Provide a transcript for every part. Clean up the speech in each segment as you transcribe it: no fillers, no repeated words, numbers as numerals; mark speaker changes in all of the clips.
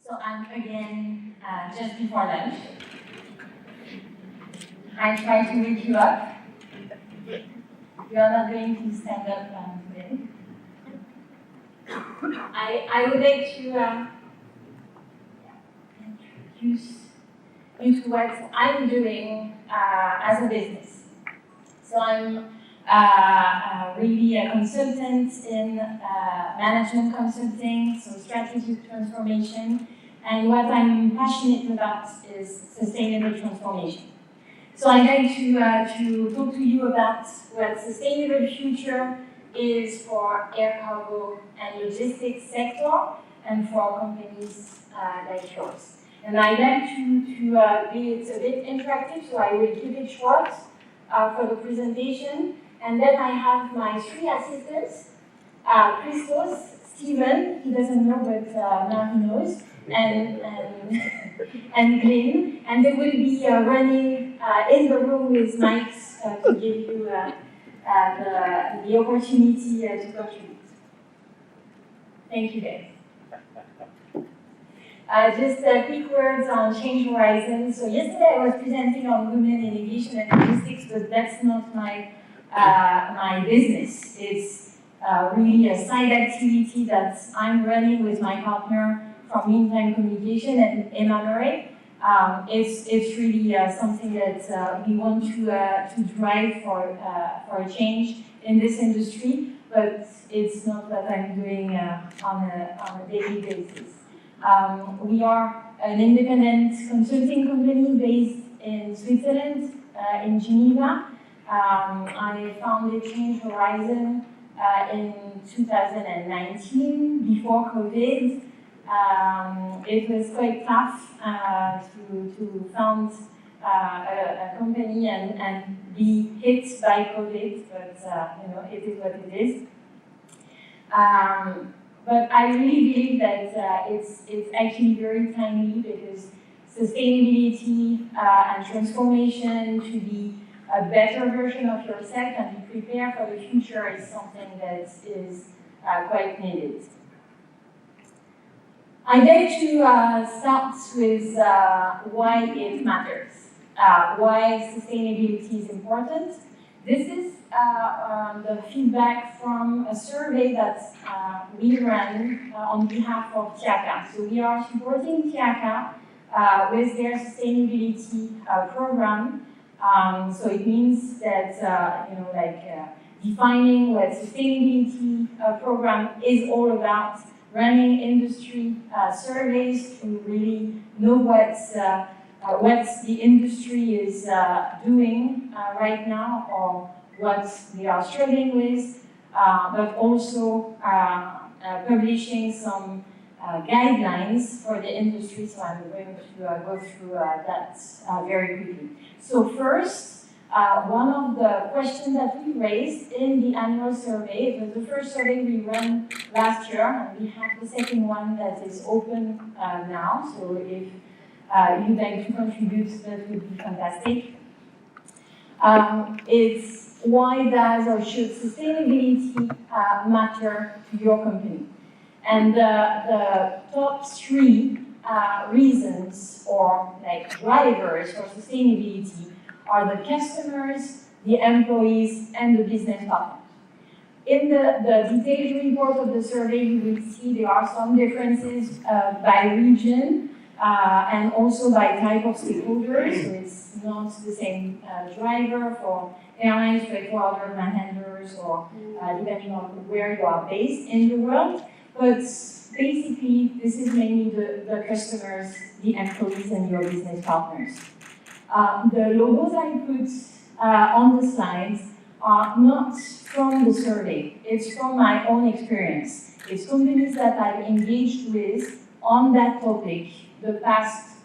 Speaker 1: So I'm again just before lunch. I try to wake you up. You are not going to stand up today. I would like to introduce you to what I'm doing as a business. So I'm really a consultant in management consulting, so strategic transformation, and what I'm passionate about is sustainable transformation. So I'd like to talk to you about what sustainable future is for air cargo and logistics sector and for companies like yours. And I'd like to be it's a bit interactive, so I will keep it short for the presentation. And then I have my three assistants, Christos, Steven, he doesn't know, but now he knows, and Glenn, and they will be running in the room with mics to give you the opportunity to contribute. Thank you, guys. Just quick words on Change Horizon. So yesterday I was presenting on women in aviation and logistics, but that's not my business. It's really a side activity that I'm running with my partner from Meantime Communication and Emma Murray. It's really something that we want to drive for a change in this industry, but it's not what I'm doing on a daily basis. We are an independent consulting company based in Switzerland, in Geneva. I founded Change Horizon in 2019, before COVID. It was quite tough to found a company and be hit by COVID, but it is what it is. But I really believe that it's actually very timely because sustainability and transformation to be a better version of yourself and be prepared for the future is something that is quite needed. I'd like to start with why it matters, why sustainability is important. This is the feedback from a survey that we ran on behalf of TIACA. So we are supporting TIACA with their sustainability program. So it means that, defining what sustainability program is all about, running industry surveys to really know what the industry is doing right now or what they are struggling with, but also publishing some guidelines for the industry. So I'm going to go through that very quickly. So first, one of the questions that we raised in the annual survey, it was the first survey we ran last year, and we have the second one that is open now. So if you'd like to contribute, that would be fantastic. It's why does or should sustainability matter to your company? And the top three reasons or drivers for sustainability are the customers, the employees, and the business partners. In the detailed report of the survey, you will see there are some differences by region and also by type of stakeholders. So it's not the same driver for airlines, freight forwarder, manhandlers, or depending on where you are based in the world. But basically, this is mainly the customers, the employees, and your business partners. The logos I put on the slides are not from the survey. It's from my own experience. It's companies that I've engaged with on that topic the past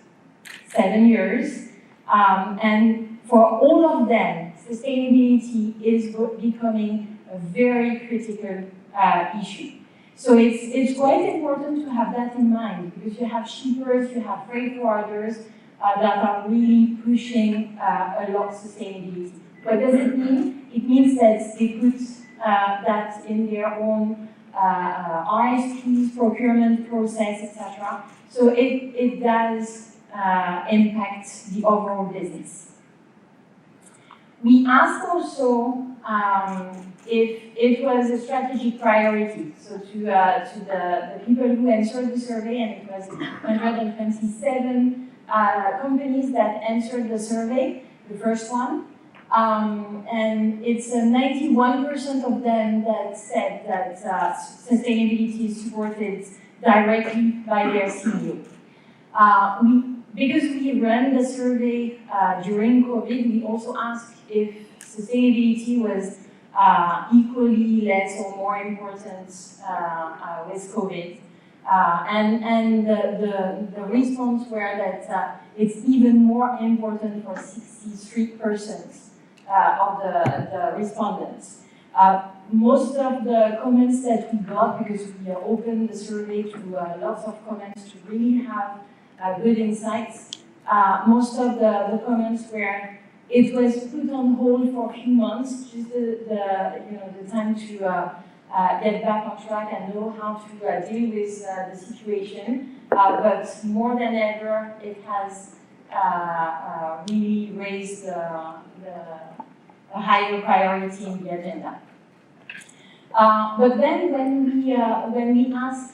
Speaker 1: 7 years. And for all of them, sustainability is becoming a very critical issue. So it's quite important to have that in mind because you have shippers, you have freight forwarders that are really pushing a lot of sustainability. What does it mean? It means that they put that in their own RFPs, procurement process, etc. So it does impact the overall business. We asked also if it was a strategic priority. So to the people who answered the survey, and it was 127 companies that answered the survey, the first one. And it's 91% of them that said that sustainability is supported directly by their CEO. Because we ran the survey during COVID, we also asked if sustainability was equally less or more important with COVID. And the response were that it's even more important for 63% of the respondents. Most of the comments that we got, because we opened the survey to lots of comments to really have good insights, most of the comments were it was put on hold for a few months, just the time to get back on track and know how to deal with the situation. But more than ever, it has really raised a higher priority in the agenda. But then when we ask,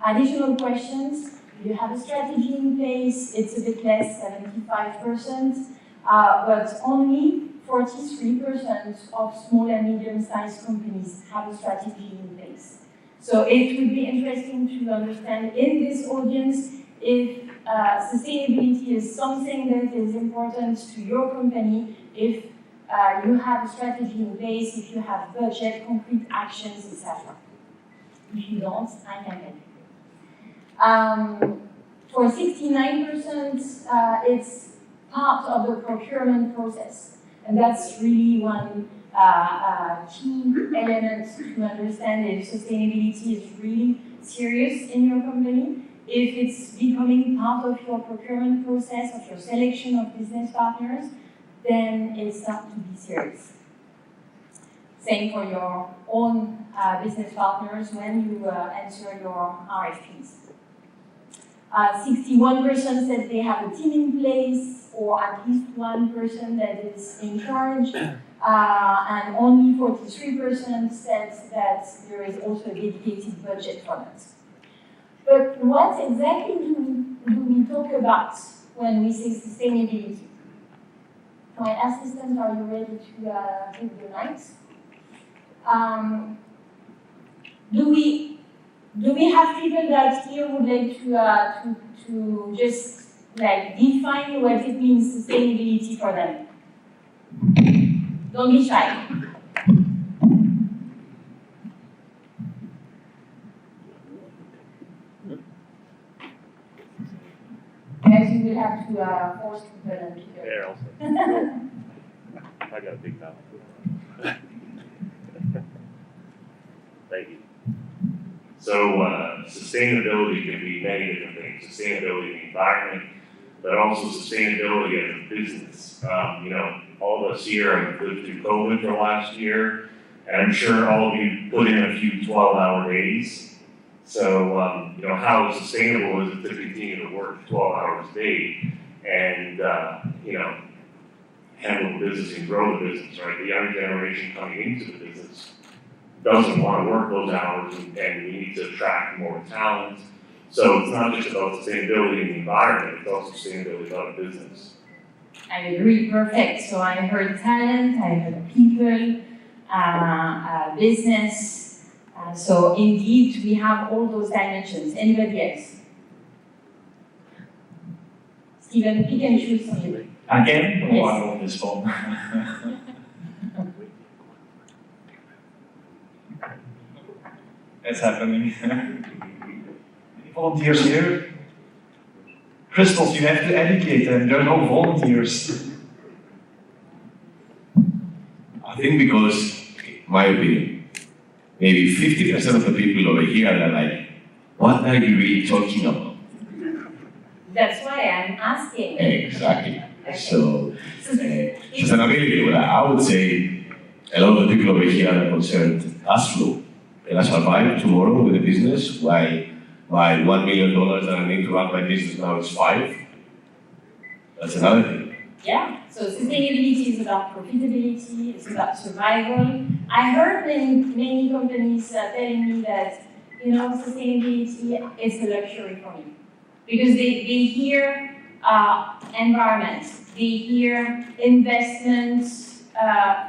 Speaker 1: additional questions, you have a strategy in place, it's a bit less, 75%, but only 43% of small and medium-sized companies have a strategy in place. So it would be interesting to understand in this audience if sustainability is something that is important to your company, if you have a strategy in place, if you have budget, concrete actions, etc. If you don't, I can help you. For 69%, it's part of the procurement process. And that's really one key element to understand if sustainability is really serious in your company. If it's becoming part of your procurement process, of your selection of business partners, then it's not to be serious. Same for your own business partners when you answer your RFPs. 61% said they have a team in place, or at least one person that is in charge, and only 43% said that there is also a dedicated budget for that. But what exactly do we talk about when we say sustainability? My assistant, are you ready to give the lights? Do we have people that here would like to just define what it means sustainability for them? Don't be shy. Guys, you will have to force people and people.
Speaker 2: Yeah, also. I got a big mouth. Thank you. So, sustainability can be many different things. Sustainability in the environment, but also sustainability as a business. All of us here have lived through COVID for last year, and I'm sure all of you put in a few 12-hour days. So, how sustainable is it to continue to work 12 hours a day and, handle the business and grow the business, right? The younger generation coming into the business doesn't want to work those hours, and we need to attract more talent. So it's not just about sustainability in the environment, it's also sustainability about a business.
Speaker 1: I agree, perfect. So I heard talent, I heard people, business. So indeed, we have all those dimensions. Anybody else? Stephen, pick and choose something.
Speaker 3: Again?
Speaker 1: Yes.
Speaker 3: I'm on this phone. It's happening. Volunteers here? Crystals, you have to educate them. There are no volunteers.
Speaker 4: I think because, my opinion, maybe 50% of the people over here are like, what are you really talking about?
Speaker 1: That's why I'm asking.
Speaker 4: Exactly.
Speaker 1: Okay.
Speaker 4: So, sustainability, well, I would say a lot of the people over here are concerned cash flow. Can I survive tomorrow with a business? Why my $1 million that I need to run my business now is 5? That's another thing.
Speaker 1: Yeah, so sustainability is about profitability, it's about survival. I heard many companies telling me that, sustainability is a luxury for me. Because they hear environment, they hear investment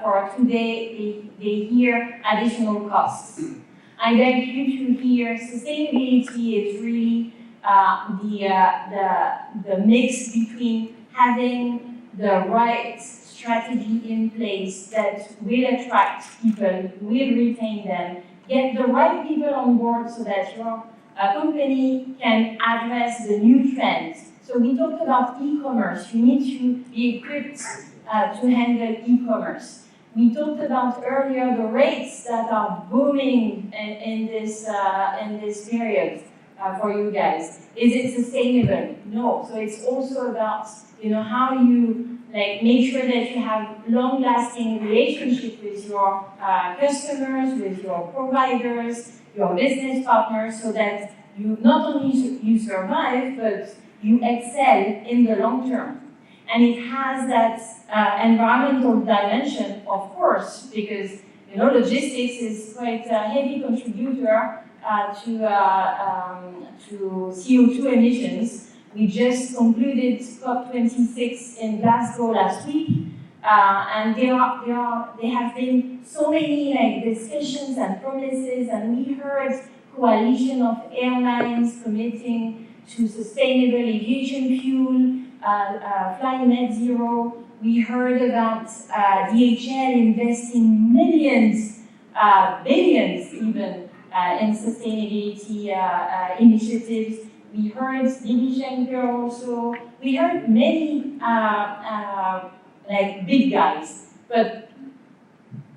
Speaker 1: for today, they hear additional costs. I beg you to hear sustainability is really the mix between having the right strategy in place that will attract people, will retain them, get the right people on board so that your company can address the new trends. So we talked about e-commerce. You need to be equipped to handle e-commerce. We talked about earlier the rates that are booming in this period for you guys. Is it sustainable? No. So it's also about how you make sure that you have long-lasting relationship with your customers, with your providers, your business partners, so that you not only you survive, but you excel in the long term. And it has that environmental dimension, of course, because logistics is quite a heavy contributor to CO2 emissions. We just concluded COP26 in Glasgow last week, and there have been so many discussions and promises, and we heard coalition of airlines committing to sustainable aviation fuel, flying net zero. We heard about DHL investing millions, billions even, in sustainability initiatives. We heard DB Schenker also. We heard many big guys, but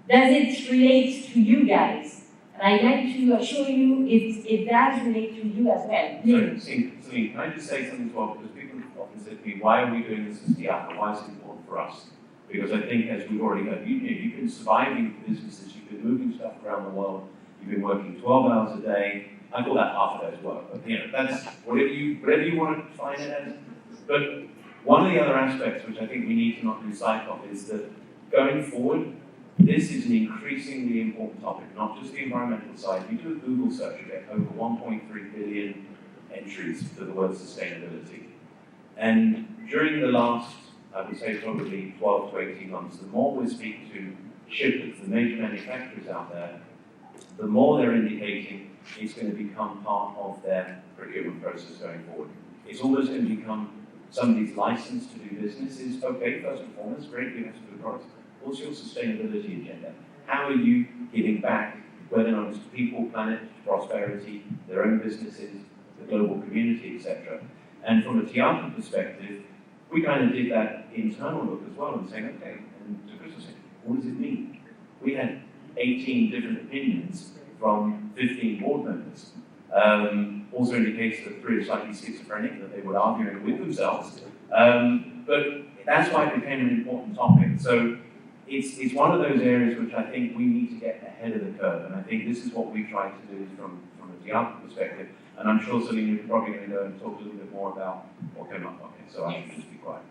Speaker 1: does it relate to you guys? And I'd like to assure you it does relate to you as well.
Speaker 5: Celine, can I just say something as well? Because people often say to me, why are we doing this as Tiaka? Why is it important for us? Because I think, as we've already heard, you've been surviving businesses, you've been moving stuff around the world, you've been working 12 hours a day. I call that half a day's work, but that's whatever you want to define it as. But one of the other aspects which I think we need to not lose sight of is that going forward, this is an increasingly important topic, not just the environmental side. You do a Google search, you get over 1.3 billion entries to the word sustainability. And during the last, I would say probably 12 to 18 months, the more we speak to shippers, the major manufacturers out there, the more they're indicating it's going to become part of their procurement process going forward. It's almost going to become somebody's license to do business is, okay, first and foremost, great, you have to do products. What's your sustainability agenda? How are you giving back, whether or not it's to people, planet, prosperity, their own businesses, the global community, etc. And from a Tiaka perspective, we kind of did that internal look as well and saying, okay, and to Crystal said, what does it mean? We had 18 different opinions from 15 board members. Also indicates that 3 are slightly schizophrenic, that they were arguing with themselves. But that's why it became an important topic. So it's one of those areas which I think we need to get ahead of the curve. And I think this is what we try to do from a Tiaka perspective. And I'm sure, Celine, you're probably going to go and talk a little bit more about what came up. Okay, so I should just be quiet.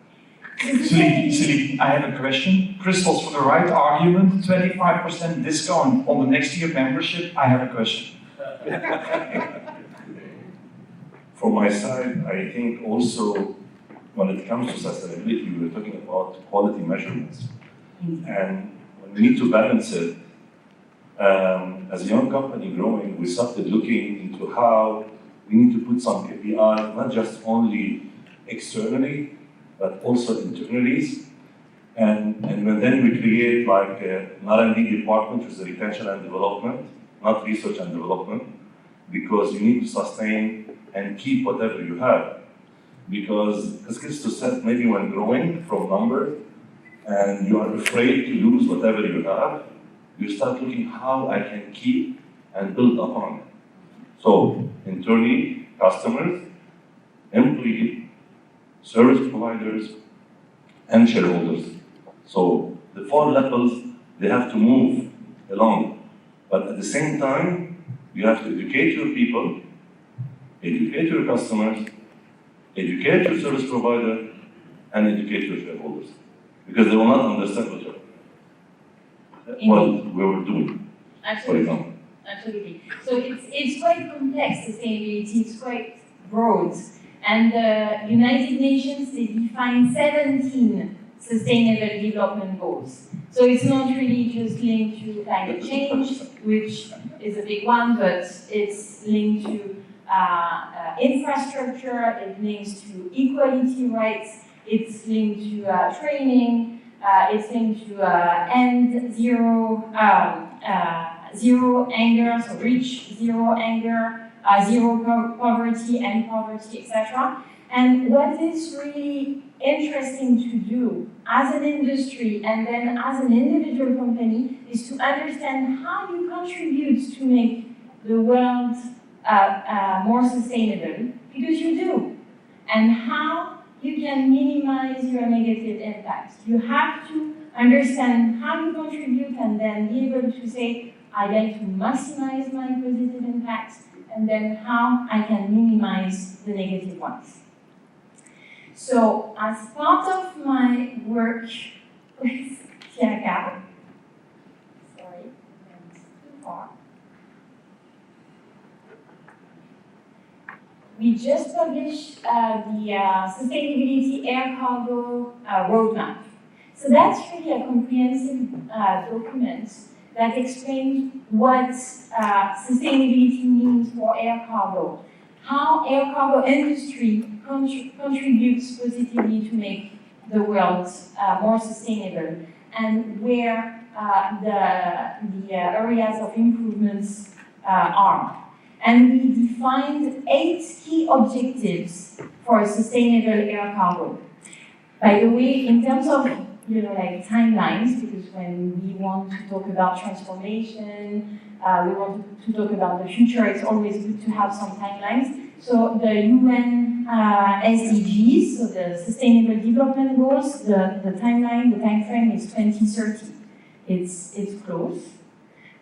Speaker 3: Celine, I have a question. Crystals, for the right argument, 25% discount on the next year membership, I have a question.
Speaker 6: From my side, I think also when it comes to sustainability, we're talking about quality measurements. And we need to balance it. As a young company growing, we started looking into how we need to put some KPI, not just only externally, but also internally. And then we create like an R&D department, which is retention and development, not research and development, because you need to sustain and keep whatever you have. Because, as Crystal said, maybe when growing from number, and you are afraid to lose whatever you have, you start looking how I can keep and build upon. So, internally, customers, employees, service providers, and shareholders. So the 4 levels, they have to move along. But at the same time, You have to educate your people, educate your customers, educate your service provider, and educate your shareholders. Because they will not understand what we were doing, for
Speaker 1: Absolutely.
Speaker 6: example.
Speaker 1: Absolutely. So it's quite complex, sustainability, it's quite broad. And the United Nations, they define 17 sustainable development goals. So it's not really just linked to climate change, which is a big one, but it's linked to infrastructure, it links to equality rights, it's linked to training, it's linked to end zero anger, so reach zero anger, zero poverty, end poverty, etc. And what is really interesting to do as an industry and then as an individual company is to understand how you contribute to make the world more sustainable, because you do, and how you can minimize your negative impacts. You have to understand how you contribute and then be able to say, I'd like to maximize my positive impacts, and then how I can minimize the negative ones. So, as part of my work with TIACA, sorry, that's too far. We just published the Sustainability Air Cargo Roadmap. So that's really a comprehensive document that explains what sustainability means for air cargo, how air cargo industry contributes positively to make the world more sustainable, and where the areas of improvements are. And we defined 8 key objectives for sustainable air cargo. By the way, in terms of like timelines, because when we want to talk about transformation, we want to talk about the future, it's always good to have some timelines. So the UN SDGs, so the Sustainable Development Goals, the timeline, the time frame is 2030. It's close.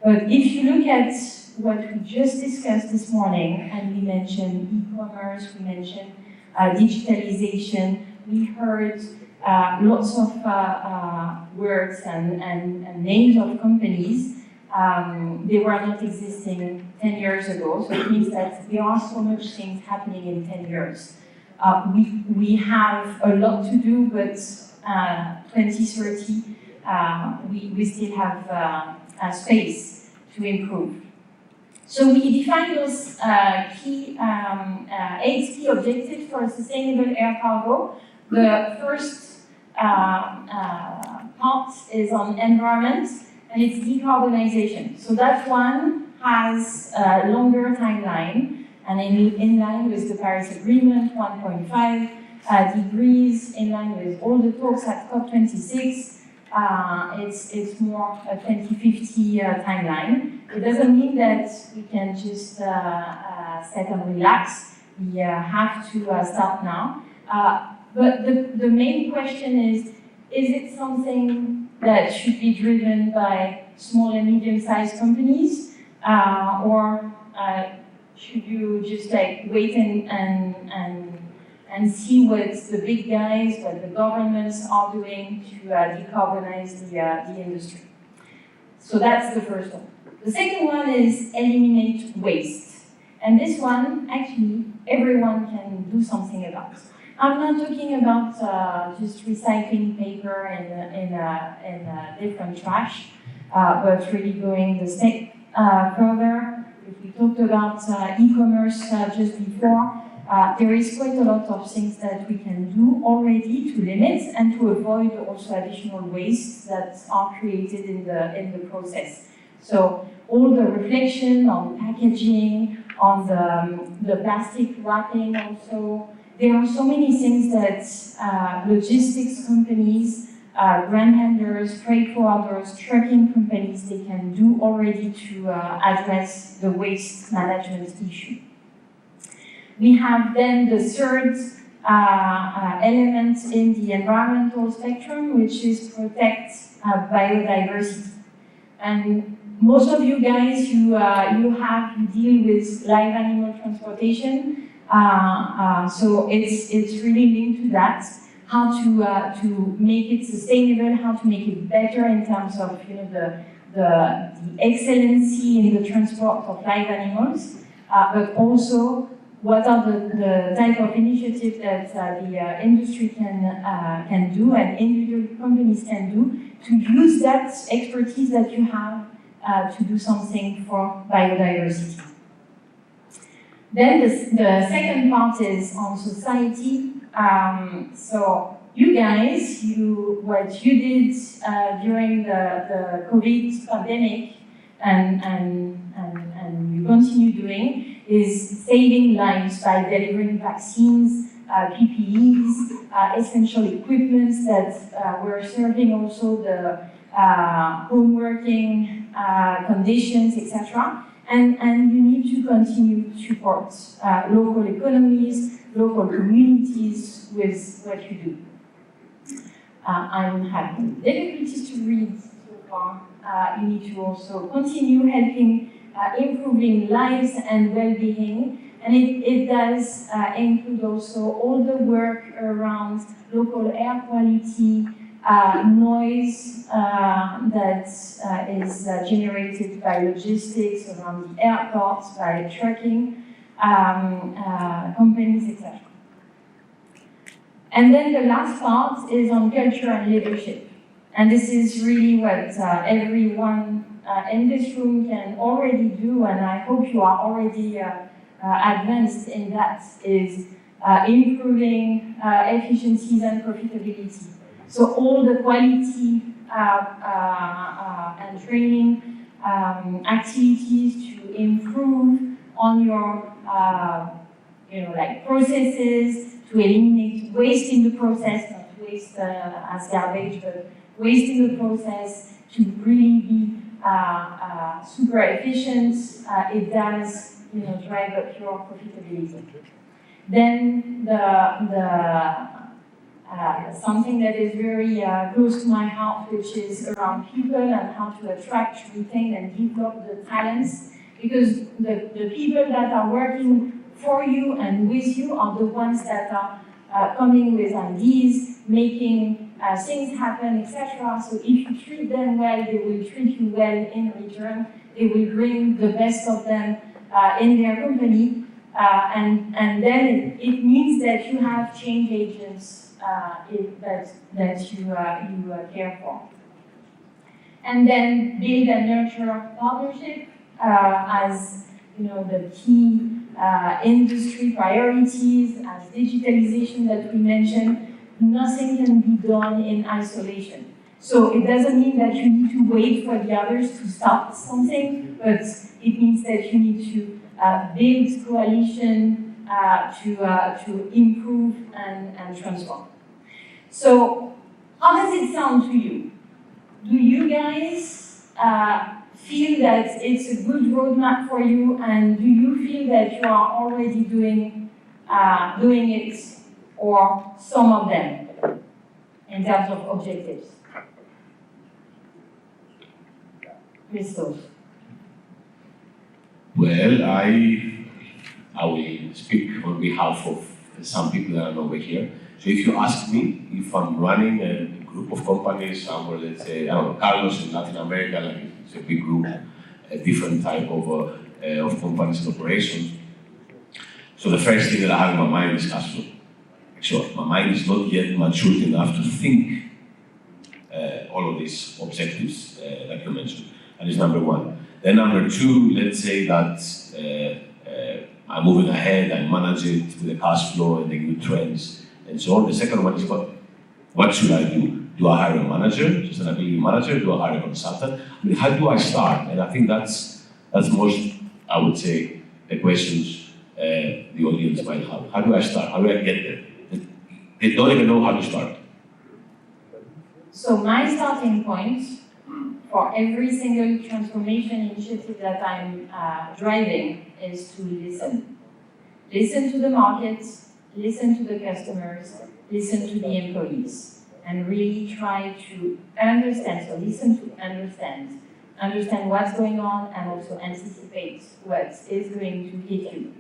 Speaker 1: But if you look at what we just discussed this morning, and we mentioned e-commerce, we mentioned digitalization, we heard lots of words and names of companies. They were not existing 10 years ago, so it means that there are so much things happening in 10 years. We have a lot to do, but 2030, we still have space to improve. So we defined those 8 key objectives for sustainable air cargo. The first part is on environment, and it's decarbonization. So that one has a longer timeline, and in line with the Paris Agreement, 1.5 degrees, in line with all the talks at COP26. It's more a 2050 timeline. It doesn't mean that we can just sit and relax. We have to start now. But the main question is it something that should be driven by small and medium-sized companies, or should you just like wait and see what the big guys, what the governments are doing to decarbonize the industry? So that's the first one. The second one is eliminate waste. And this one, actually, everyone can do something about. I'm not talking about just recycling paper in different trash, but really going the step further. If we talked about e-commerce just before, there is quite a lot of things that we can do already to limit and to avoid also additional wastes that are created in the process. So all the reflection on packaging, on the plastic wrapping also. There are so many things that logistics companies, ground handlers, freight forwarders, trucking companies, they can do already to address the waste management issue. We have then the third element in the environmental spectrum, which is protect biodiversity. And most of you guys, you deal with live animal transportation, so it's really linked to that. How to make it sustainable, how to make it better in terms of the excellency in the transport of live animals, but also what are the type of initiatives that the industry can do and individual companies can do to use that expertise that you have to do something for biodiversity. Then the second part is on society. So you guys, what you did during the COVID pandemic and you continue doing is saving lives by delivering vaccines, PPEs, essential equipments that were serving also the home working conditions, etc. And you need to continue to support local economies, local communities with what you do. I'm having difficulties to read so far. You need to also continue helping improving lives and well-being, and it does include also all the work around local air quality, noise that is generated by logistics around the airports, by trucking companies, etc. And then the last part is on culture and leadership. And this is really what everyone in this room can already do, and I hope you are already advanced in that, is improving efficiencies and profitability. So all the quality and training activities to improve on your like processes, to eliminate waste in the process, not waste as garbage, but waste in the process, to really be super efficient. It does drive up your profitability. Then something that is very close to my heart, which is around people and how to attract, retain, and develop the talents. Because the people that are working for you and with you are the ones that are coming with ideas, making things happen, etc. So if you treat them well, they will treat you well in return. They will bring the best of them in their company. And then it means that you have change agents that you care for. And then build and nurture partnership as the key industry priorities, as digitalization that we mentioned. Nothing can be done in isolation. So it doesn't mean that you need to wait for the others to start something, but it means that you need to build coalition to improve and transform. So how does it sound to you? Do you guys feel that it's a good roadmap for you, and do you feel that you are already doing it, or some of them, in terms of objectives? Christophe.
Speaker 4: Well, I will speak on behalf of some people that are over here. So if you ask me if I'm running a group of companies somewhere, let's say, I don't know, Carlos in Latin America, like it's a big group, a different type of companies and operations. So the first thing that I have in my mind is cash flow. Sure, my mind is not yet matured enough to think all of these objectives that you mentioned. That is number one. Then number two, let's say that I'm moving ahead, I manage it with the cash flow and the new trends and so on. The second one is what should I do? Do I hire a manager, sustainability manager? Do I hire a consultant? I mean, how do I start? And I think that's most, I would say, the questions the audience might have. How do I start? How do I get there? They don't even know how to start.
Speaker 1: So my starting point for every single transformation initiative that I'm driving is to listen. Listen to the market, listen to the customers, listen to the employees, and really try to understand, so listen to understand understand what's going on, and also anticipate what is going to hit you.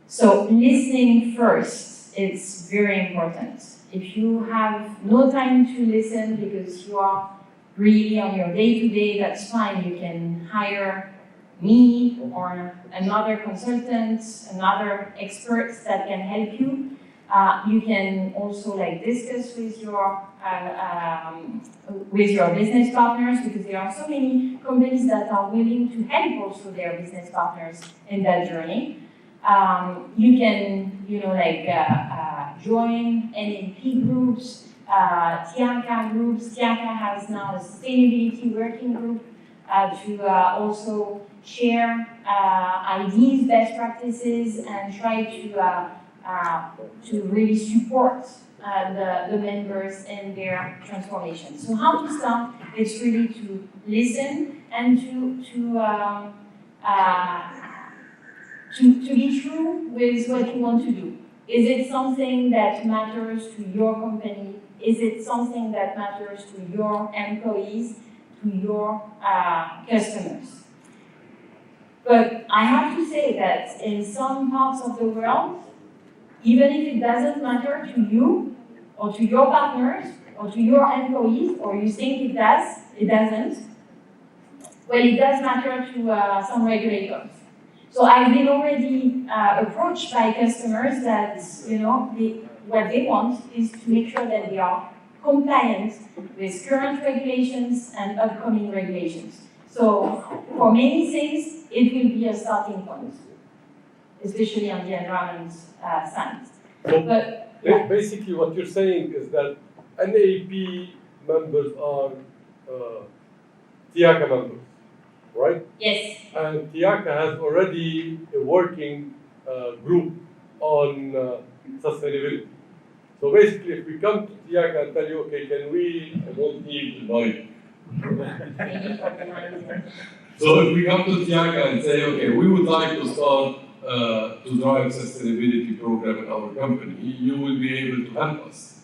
Speaker 1: So listening first, it's very important. If you have no time to listen because you are really on your day-to-day, that's fine. You can hire me or another consultant, another expert that can help you. You can also discuss with your business partners, because there are so many companies that are willing to help also their business partners in that journey. You can, join NLP groups, TIACA groups. TIACA has now a sustainability working group to also share ideas, best practices, and try to really support the members in their transformation. So how to start? It's really to listen and to be true with what you want to do. Is it something that matters to your company? Is it something that matters to your employees, to your customers? But I have to say that in some parts of the world, even if it doesn't matter to you, or to your partners, or to your employees, or you think it does, it doesn't, well, it does matter to some regulators. So I've been already approached by customers that, what they want is to make sure that they are compliant with current regulations and upcoming regulations. So for many things, it will be a starting point, especially on the environment side.
Speaker 7: So
Speaker 1: But yeah.
Speaker 7: basically what you're saying is that NAP members are TIACA members, right?
Speaker 1: Yes.
Speaker 7: And TIACA has already a working group on sustainability. So basically, if we come to TIACA and tell you, okay, can we, I don't need the mic. So if we come to TIACA and say, okay, we would like to start to drive sustainability program in our company, you will be able to help us.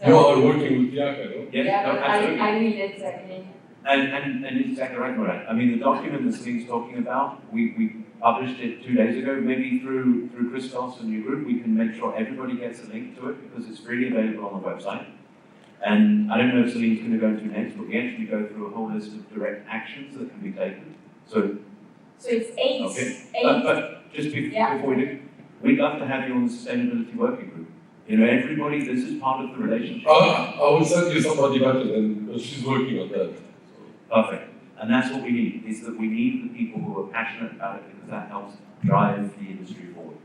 Speaker 7: You are working with TIACA, no?
Speaker 5: Yes,
Speaker 1: Yeah,
Speaker 5: no,
Speaker 1: but
Speaker 5: absolutely.
Speaker 1: I will exactly.
Speaker 5: And it's exactly right, Murad. I mean, the document that Celine's talking about, we published it 2 days ago. Maybe through Christos and your group, we can make sure everybody gets a link to it, because it's freely available on the website. And I don't know if Celine's going to go through next, but we actually go through a whole list of direct actions that can be taken. So
Speaker 1: it's eight.
Speaker 5: okay.
Speaker 1: Eight.
Speaker 5: But just
Speaker 1: Yeah.
Speaker 5: before we do, we'd love to have you on the sustainability working group. Everybody, this is part of the relationship.
Speaker 7: I will send you somebody better than she's working on that.
Speaker 5: Perfect. And that's what we need, is that we need the people who are passionate about it, because that helps drive the industry forward.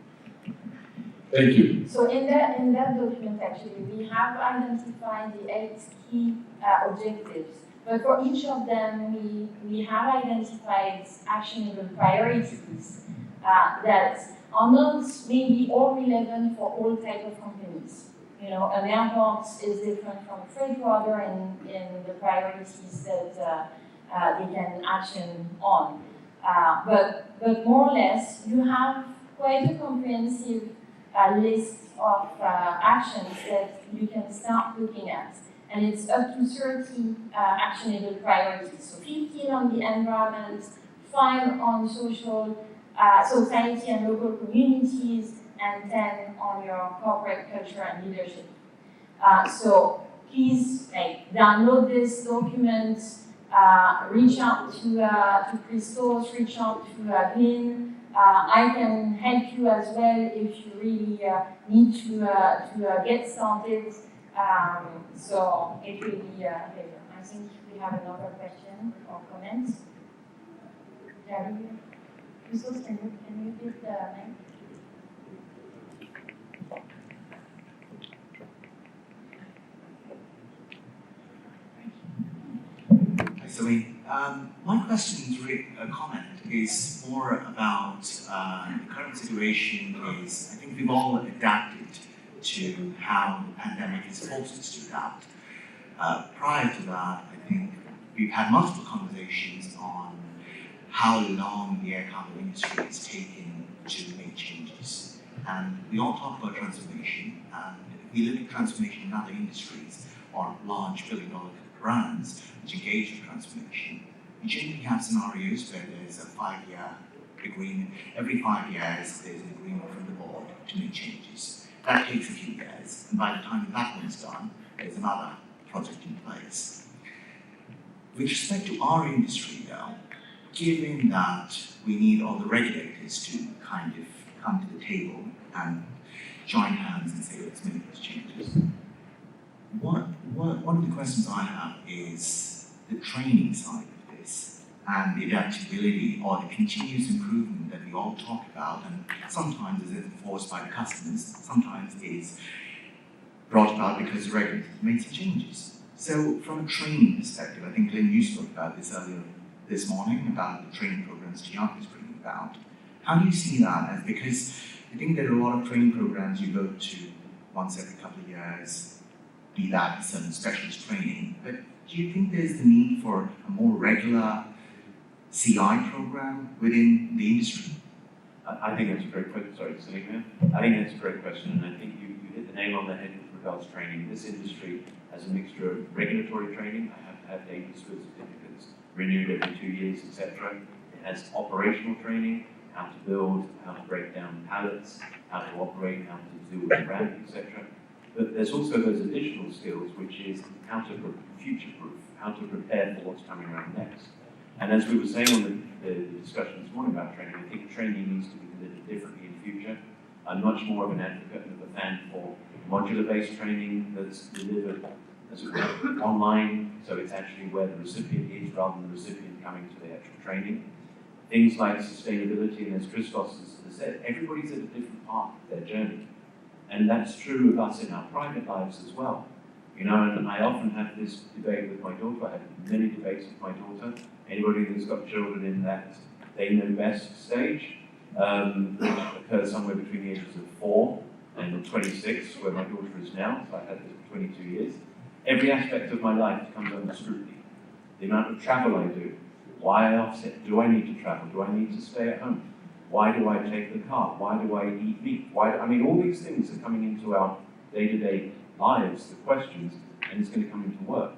Speaker 7: Thank you.
Speaker 1: So in that document, actually, we have identified the 8 key objectives. But for each of them, we have identified actionable priorities that are not maybe all relevant for all types of companies. An airport is different from a freight forwarder in the priorities that they can action on. But more or less, you have quite a comprehensive list of actions that you can start looking at. And it's up to 30 actionable priorities. So 15 on the environment, 5 on social, society and local communities, and 10 on your corporate culture and leadership. So please download this document, reach out to Christos, reach out to Glyn. I can help you as well if you really need to get started. So it will be a pleasure. I think we have another question or comment. Christos, can you give the mic?
Speaker 8: Hi, Celine. One question, a comment, is more about the current situation is, I think we've all adapted to how the pandemic has forced us to adapt. Prior to that, I think we've had multiple conversations on how long the air cargo industry has taken to make changes. And we all talk about transformation, and if we look at transformation in other industries, or large billion-dollar brands which engage in transformation, you generally have scenarios where there's a 5-year agreement. Every 5 years, there's an agreement from the board to make changes. That takes a few years, and by the time that one's done, there's another project in place. With respect to our industry, though, given that we need all the regulators to kind of come to the table and join hands and say, let's make those changes, one of the questions I have is the training side of this and the adaptability or the continuous improvement that we all talk about, and sometimes is enforced by the customers, sometimes is brought about because the regulators made some changes. So from a training perspective, I think Lynn, you spoke about this earlier this morning about the training programs Tiago is bringing about. How do you see that? As because I think there are a lot of training programs you go to once every couple of years, be that some specialist training, but do you think there's the need for a more regular CI program within the industry?
Speaker 5: I think that's a great question. Sorry, Salim. I think that's a great question, and I think you hit the nail on the head with regards to training. This industry has a mixture of regulatory training. I have to have data school certificates renewed every 2 years, etc. It has operational training, how to build, how to break down pallets, how to operate, how to deal with branding, etc. But there's also those additional skills, which is how to future-proof, how to prepare for what's coming around next. And as we were saying on the discussion this morning about training, I think training needs to be delivered differently in the future. I'm much more of an advocate and of a fan for modular-based training that's delivered as it were online, so it's actually where the recipient is rather than the recipient coming to the actual training. Things like sustainability, and as Christos has said, everybody's at a different part of their journey. And that's true of us in our private lives as well. You know, and I often have this debate with my daughter. I have many debates with my daughter. Anybody who's got children in that they know best stage, which occurs somewhere between the ages of 4 and 26, where my daughter is now, so I've had this for 22 years. Every aspect of my life comes under scrutiny. The amount of travel I do, why I offset, do I need to travel, do I need to stay at home? Why do I take the car? Why do I eat meat? I mean, all these things are coming into our day-to-day lives, the questions, and it's going to come into work.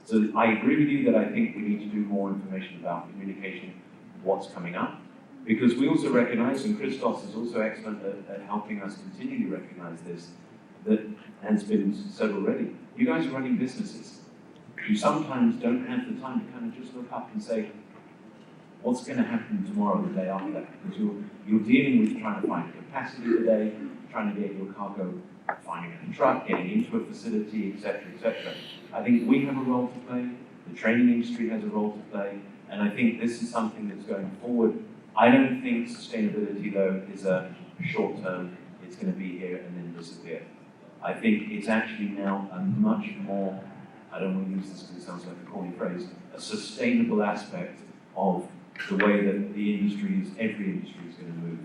Speaker 5: So I agree with you that I think we need to do more information about communication, what's coming up, because we also recognize, and Christos is also excellent at helping us continue to recognize this, that has been said already. You guys are running businesses. You sometimes don't have the time to kind of just look up and say, what's going to happen tomorrow, the day after that? Because you're dealing with trying to find capacity today, trying to get your cargo, finding a truck, getting into a facility, etc., etc. I think we have a role to play, the training industry has a role to play, and I think this is something that's going forward. I don't think sustainability, though, is a short term, it's going to be here and then disappear. I think it's actually now a much more, I don't want to use this because it sounds like a corny phrase, a sustainable aspect of the way that the industry is, every industry is going to move.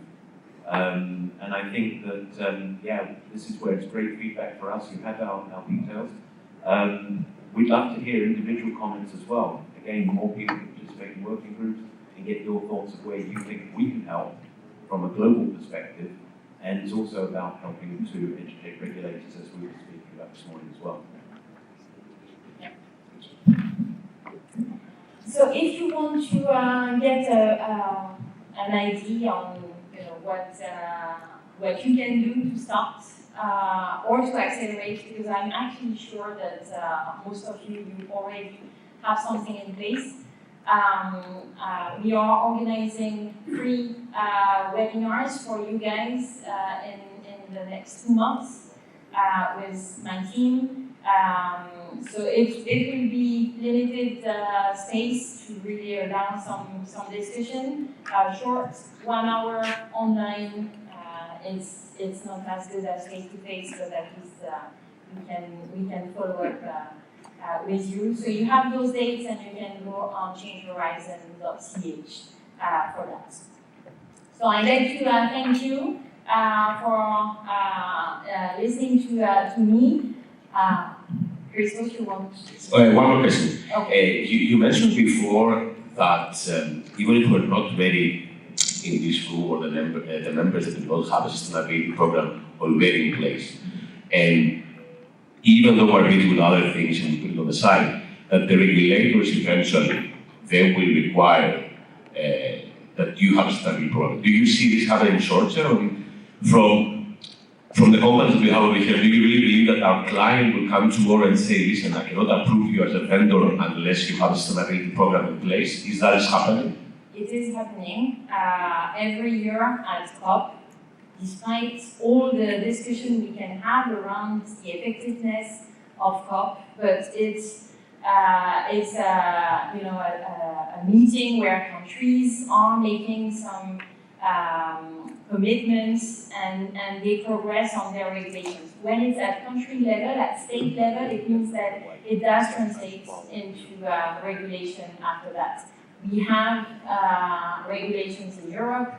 Speaker 5: And I think that, yeah, this is where it's great feedback for us. You have our details. We'd love to hear individual comments as well. Again, more people participate in working groups and get your thoughts of where you think we can help from a global perspective. And it's also about helping to educate regulators, as we were speaking about this morning as well.
Speaker 1: So if you want to get an idea on what you can do to start or to accelerate, because I'm actually sure that most of you already have something in place. We are organizing 3 webinars for you guys in the next 2 months with my team. So it will be limited space to really allow some discussion. Short, 1 hour online. It's not as good as face-to-face, but at least we can follow up with you. So you have those dates, and you can go on changehorizon.ch for that. So I'd like to thank you for listening to me. Christos, you want to...
Speaker 4: One more question.
Speaker 1: Okay.
Speaker 4: You mentioned before that even if we're not very in this room, or the members that do not have a sustainability program already in place, and even though we're meeting with other things and we put it on the side, that the regulators eventually, they will require that you have a study program. Do you see this happening short term? From the companies we have over here, do you really believe that our client will come tomorrow and say, listen, I cannot approve you as a vendor unless you have a sustainability program in place? Is that happening?
Speaker 1: It is happening every year at COP, despite all the discussion we can have around the effectiveness of COP, but it's a meeting where countries are making some commitments and they progress on their regulations. When it's at country level, at state level, it means that it does translate into regulation after that. We have regulations in Europe,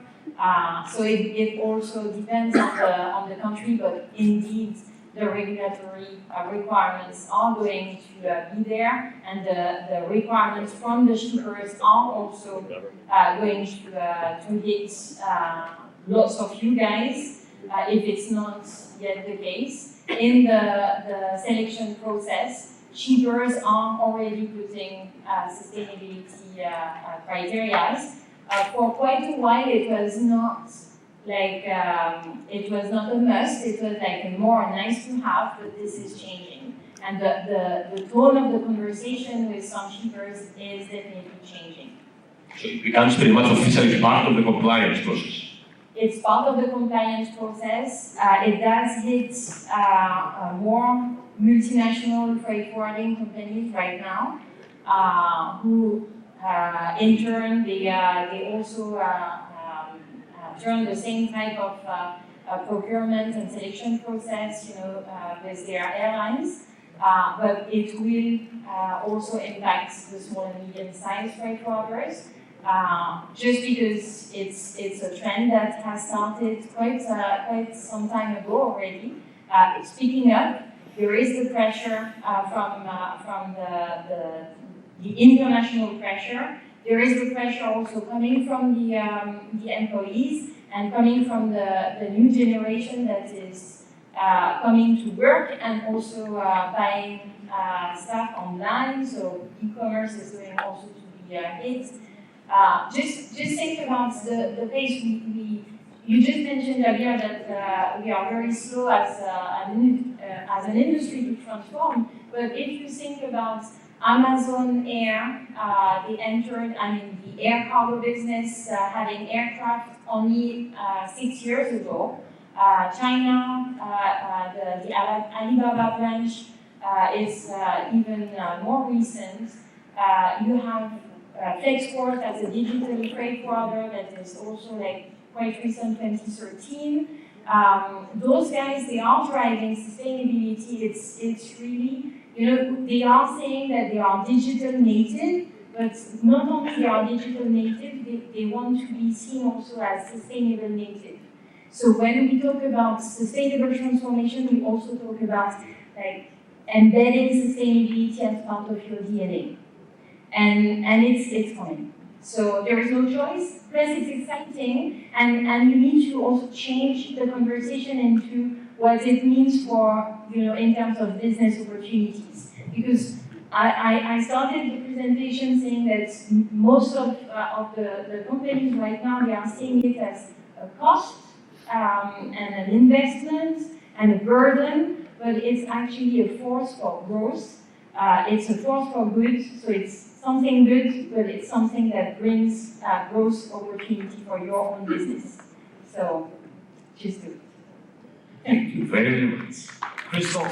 Speaker 1: so it also depends on the country, but indeed the regulatory requirements are going to be there, and the requirements from the shippers are also going to hit lots of you guys, if it's not yet the case. In the selection process, shippers are already putting sustainability criteria. For quite a while, it was not like it was not a must. It was like a more nice to have, but this is changing, and the tone of the conversation with some shippers is definitely changing.
Speaker 4: So it becomes pretty much officially part of the compliance process.
Speaker 1: It's part of the compliance process. It does hit more multinational freight forwarding companies right now, who in turn they also turn the same type of procurement and selection process, with their airlines. But it will also impact the small and medium-sized freight forwarders. Just because it's a trend that has started quite some time ago already. It's picking up. There is the pressure from the international pressure. There is the pressure also coming from the employees and coming from the new generation that is coming to work and also buying stuff online. So e-commerce is going also to be hit. Just think about the pace you just mentioned earlier that we are very slow as an industry to transform. But if you think about Amazon Air, they entered, the air cargo business, having aircraft only 6 years ago. China, the Alibaba branch is even more recent. You have Flexport as a digital freight forwarder that is also quite recent, 2013. Those guys, they are driving sustainability. It's really, they are saying that they are digital native, but not only they are digital native, they want to be seen also as sustainable native. So when we talk about sustainable transformation, we also talk about embedding sustainability as part of your DNA. And it's coming. So there is no choice, plus it's exciting, and you need to also change the conversation into what it means for, in terms of business opportunities. Because I started the presentation saying that most of the companies right now, they are seeing it as a cost and an investment and a burden, but it's actually a force for growth. It's a force for good, so it's something good, but it's something that brings growth opportunity for your own business. So, just do it.
Speaker 4: Thank you very much.
Speaker 3: Crystal,